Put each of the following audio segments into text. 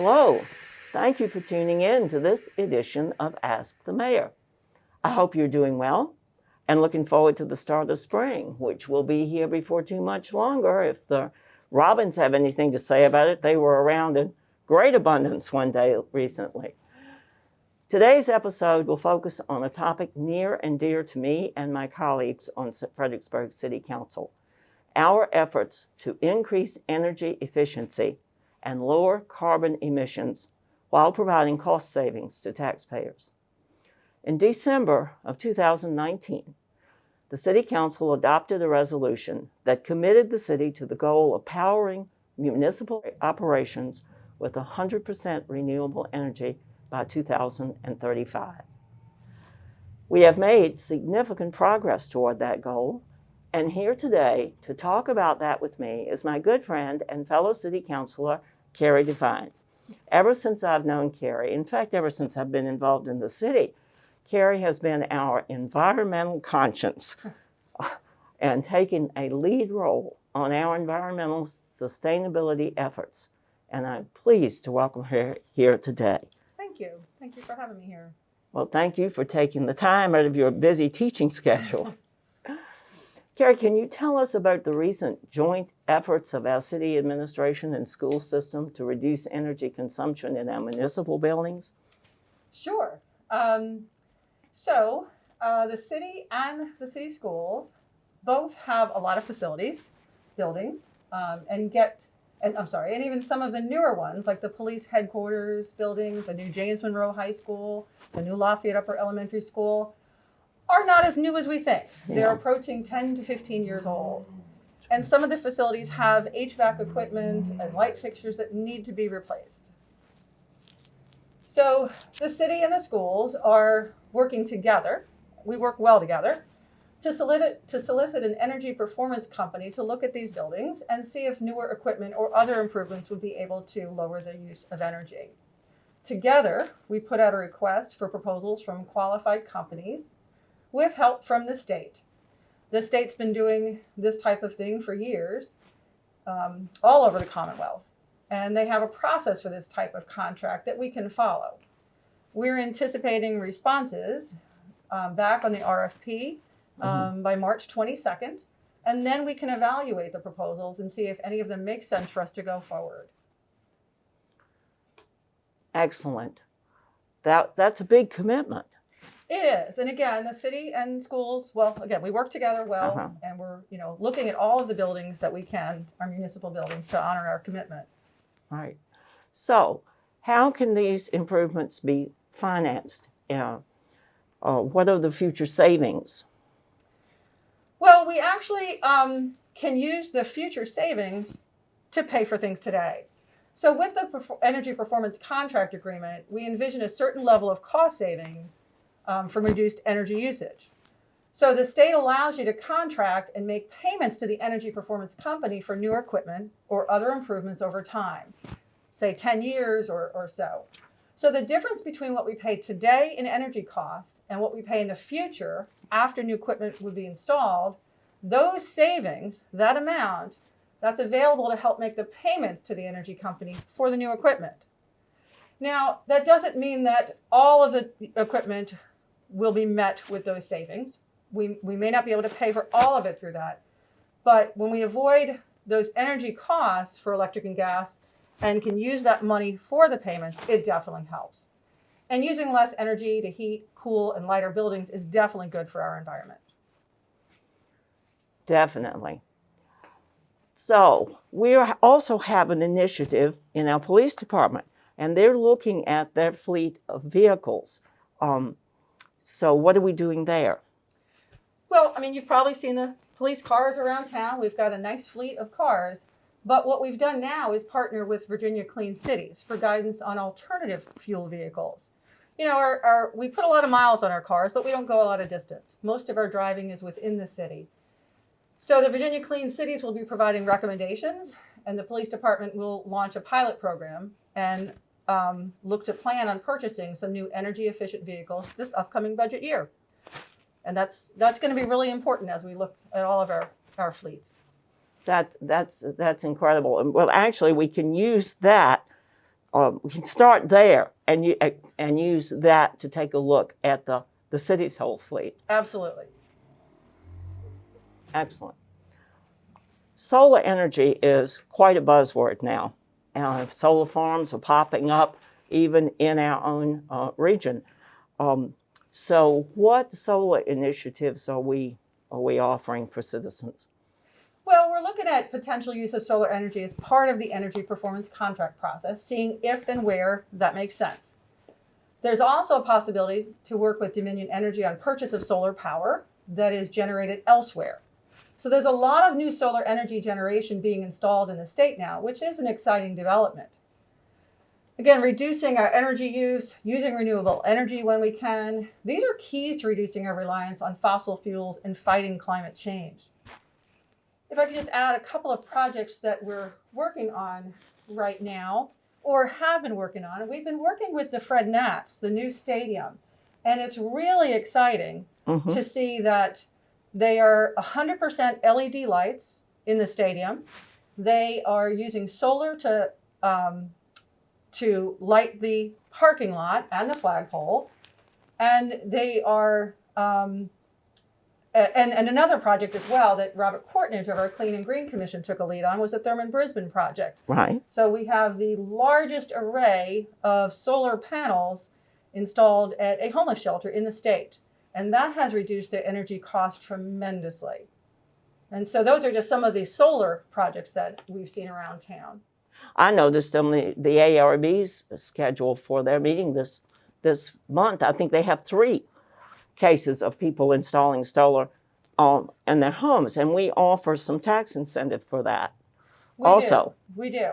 Hello, thank you for tuning in to this edition of Ask the Mayor. I hope you're doing well and looking forward to the start of spring, which will be here before too much longer. If the robins have anything to say about it, they were around in great abundance one day recently. Today's episode will focus on a topic near and dear to me and my colleagues on Fredericksburg City Council: our efforts to increase energy efficiency and lower carbon emissions while providing cost savings to taxpayers. In December of 2019, the City Council adopted a resolution that committed the city to the goal of powering municipal operations with 100% renewable energy by 2035. We have made significant progress toward that goal, and here today to talk about that with me is my good friend and fellow City Councilor, Kerry Devine. Ever since I've known Kerry, in fact, ever since I've been involved in the city, Kerry has been our environmental conscience and taken a lead role on our environmental sustainability efforts. And I'm pleased to welcome her here today. Thank you. Thank you for having me here. Well, thank you for taking the time out of your busy teaching schedule. Kerry, can you tell us about the recent joint efforts of our city administration and school system to reduce energy consumption in our municipal buildings? Sure. The city and the city schools both have a lot of facilities, buildings, and even some of the newer ones, like the police headquarters buildings, the new James Monroe High School, the new Lafayette Upper Elementary School, are not as new as we think. Yeah. They're approaching 10 to 15 years old. And some of the facilities have HVAC equipment and light fixtures that need to be replaced. So the city and the schools are working together. We work well together to solicit an energy performance company to look at these buildings and see if newer equipment or other improvements would be able to lower the use of energy. Together, we put out a request for proposals from qualified companies with help from the state. The state's been doing this type of thing for years, all over the Commonwealth. And they have a process for this type of contract that we can follow. We're anticipating responses back on the RFP by March 22nd, and then we can evaluate the proposals and see if any of them make sense for us to go forward. Excellent. That's a big commitment. It is. And again, the city and schools, we work together well, and we're looking at all of the buildings that we can, our municipal buildings, to honor our commitment. Right. So how can these improvements be financed? What are the future savings? Well, we actually can use the future savings to pay for things today. So with the Energy Performance Contract Agreement, we envision a certain level of cost savings from reduced energy usage. So the state allows you to contract and make payments to the Energy Performance Company for newer equipment or other improvements over time, say 10 years or so. So the difference between what we pay today in energy costs and what we pay in the future after new equipment would be installed, those savings, that amount, that's available to help make the payments to the energy company for the new equipment. Now, that doesn't mean that all of the equipment will be met with those savings. We may not be able to pay for all of it through that. But when we avoid those energy costs for electric and gas and can use that money for the payments, it definitely helps. And using less energy to heat, cool, and lighter buildings is definitely good for our environment. Definitely. So we also have an initiative in our police department, and they're looking at their fleet of vehicles. So what are we doing there? Well, you've probably seen the police cars around town. We've got a nice fleet of cars. But what we've done now is partner with Virginia Clean Cities for guidance on alternative fuel vehicles. We put a lot of miles on our cars, but we don't go a lot of distance. Most of our driving is within the city. So the Virginia Clean Cities will be providing recommendations, and the police department will launch a pilot program and look to plan on purchasing some new energy efficient vehicles this upcoming budget year. And that's going to be really important as we look at all of our fleets. That's incredible. Well, actually, we can use that we can start there and use that to take a look at the city's whole fleet. Absolutely. Excellent. Solar energy is quite a buzzword now. Solar farms are popping up even in our own region. So what solar initiatives are we offering for citizens? Well, we're looking at potential use of solar energy as part of the energy performance contract process, seeing if and where that makes sense. There's also a possibility to work with Dominion Energy on purchase of solar power that is generated elsewhere. So there's a lot of new solar energy generation being installed in the state now, which is an exciting development. Again, reducing our energy use, using renewable energy when we can. These are keys to reducing our reliance on fossil fuels and fighting climate change. If I could just add a couple of projects that we're working on right now, or have been working on. We've been working with the Fred Nats, the new stadium, and it's really exciting to see that they are 100% LED lights in the stadium. They are using solar to light the parking lot and the flagpole, and they are and another project as well that Robert Courtnidge of our Clean and Green Commission took a lead on was the Thurman Brisbane project. Right. So we have the largest array of solar panels installed at a homeless shelter in the state. And that has reduced their energy cost tremendously. And so those are just some of the solar projects that we've seen around town. I noticed on the ARB's schedule for their meeting this month, I think they have 3 cases of people installing solar in their homes, and we offer some tax incentive for that. We do.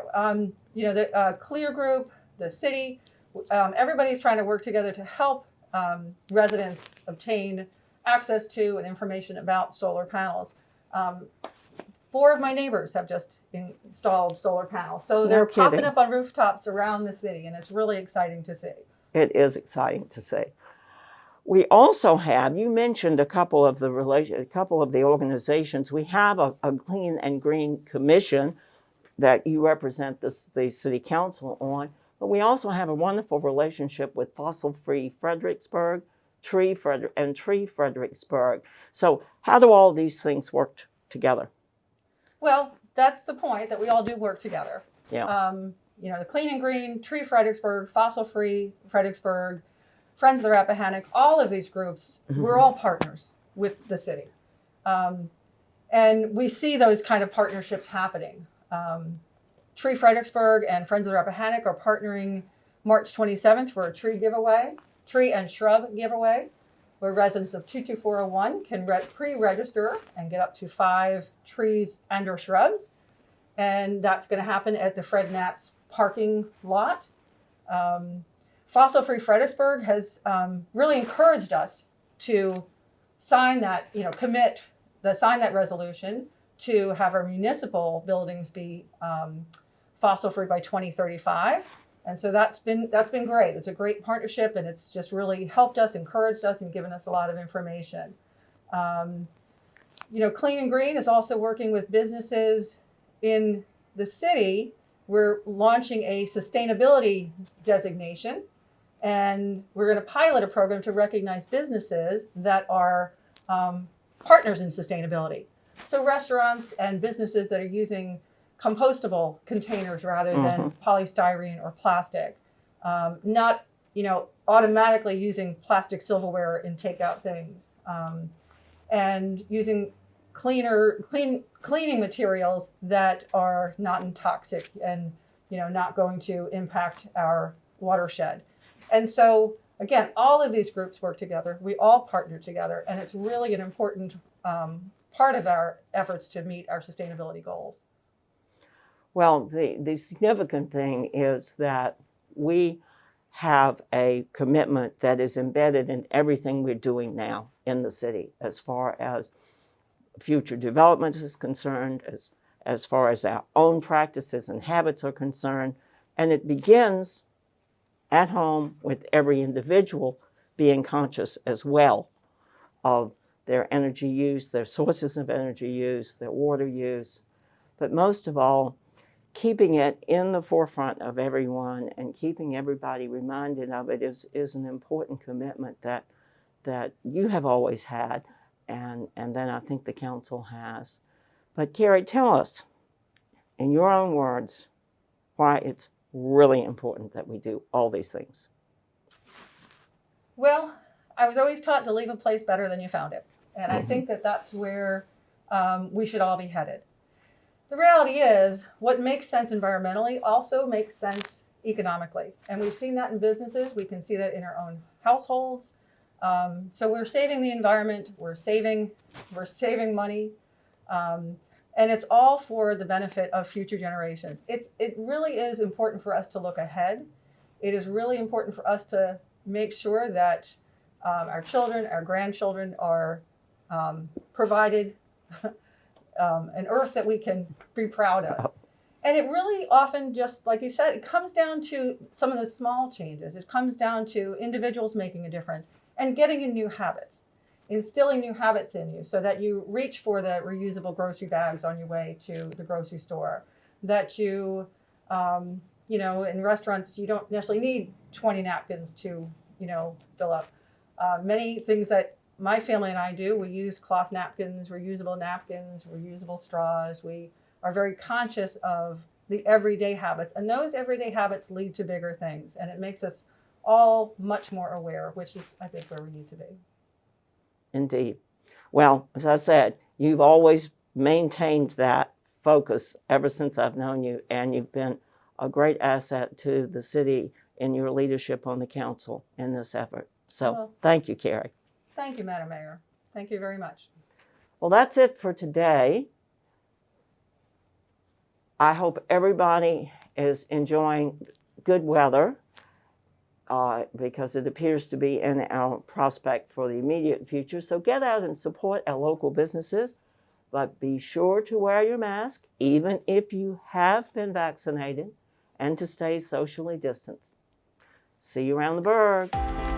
The Clear Group, the city, everybody's trying to work together to help residents obtain access to and information about solar panels. 4 of my neighbors have just installed solar panels, so they're popping up on rooftops around the city, and it's really exciting to see. It is exciting to see. We also have, you mentioned a couple of the organizations. We have a Clean and Green Commission that you represent the city council on, but we also have a wonderful relationship with Fossil Free Fredericksburg, Tree Fredericksburg. So how do all these things work together? Well, that's the point, that we all do work together. Yeah. The Clean and Green, Tree Fredericksburg, Fossil Free Fredericksburg, Friends of the Rappahannock, all of these groups, we're all partners with the city. And we see those kind of partnerships happening. Tree Fredericksburg and Friends of the Rappahannock are partnering March 27th for a tree and shrub giveaway, where residents of 22401 can pre-register and get up to 5 trees and or shrubs. And that's going to happen at the Fred Nats parking lot. Fossil Free Fredericksburg has really encouraged us to sign that, sign that resolution to have our municipal buildings be fossil free by 2035. And so that's been great. It's a great partnership, and it's just really helped us, encouraged us, and given us a lot of information. Clean and Green is also working with businesses in the city. We're launching a sustainability designation, and we're going to pilot a program to recognize businesses that are partners in sustainability. So restaurants and businesses that are using compostable containers rather than polystyrene or plastic, not automatically using plastic silverware in takeout things, and using cleaning materials that are not toxic and not going to impact our watershed. And so again, all of these groups work together. We all partner together, and it's really an important part of our efforts to meet our sustainability goals. Well, the significant thing is that we have a commitment that is embedded in everything we're doing now in the city, as far as future development is concerned, as far as our own practices and habits are concerned. And it begins at home with every individual being conscious as well of their energy use, their sources of energy use, their water use. But most of all, keeping it in the forefront of everyone and keeping everybody reminded of it is an important commitment that you have always had, and then I think the council has. But Kerry, tell us, in your own words, why it's really important that we do all these things. Well, I was always taught to leave a place better than you found it. And I think that that's where we should all be headed. The reality is, what makes sense environmentally also makes sense economically. And we've seen that in businesses. We can see that in our own households. So we're saving the environment, we're saving money. And it's all for the benefit of future generations. It really is important for us to look ahead. It is really important for us to make sure that our children, our grandchildren are provided an earth that we can be proud of. And it really often, just like you said, it comes down to some of the small changes. It comes down to individuals making a difference and getting in new habits, instilling new habits in you so that you reach for the reusable grocery bags on your way to the grocery store, that you, in restaurants, you don't necessarily need 20 napkins to, fill up. Many things that my family and I do, we use cloth napkins, reusable straws. We are very conscious of the everyday habits, and those everyday habits lead to bigger things, and it makes us all much more aware, which is, I think, where we need to be. Indeed. Well, as I said, you've always maintained that focus ever since I've known you, and you've been a great asset to the city in your leadership on the council in this effort. So thank you, Kerry. Thank you, Madam Mayor. Thank you very much. Well, that's it for today. I hope everybody is enjoying good weather because it appears to be in our prospect for the immediate future. So get out and support our local businesses, but be sure to wear your mask, even if you have been vaccinated, and to stay socially distanced. See you around the burg.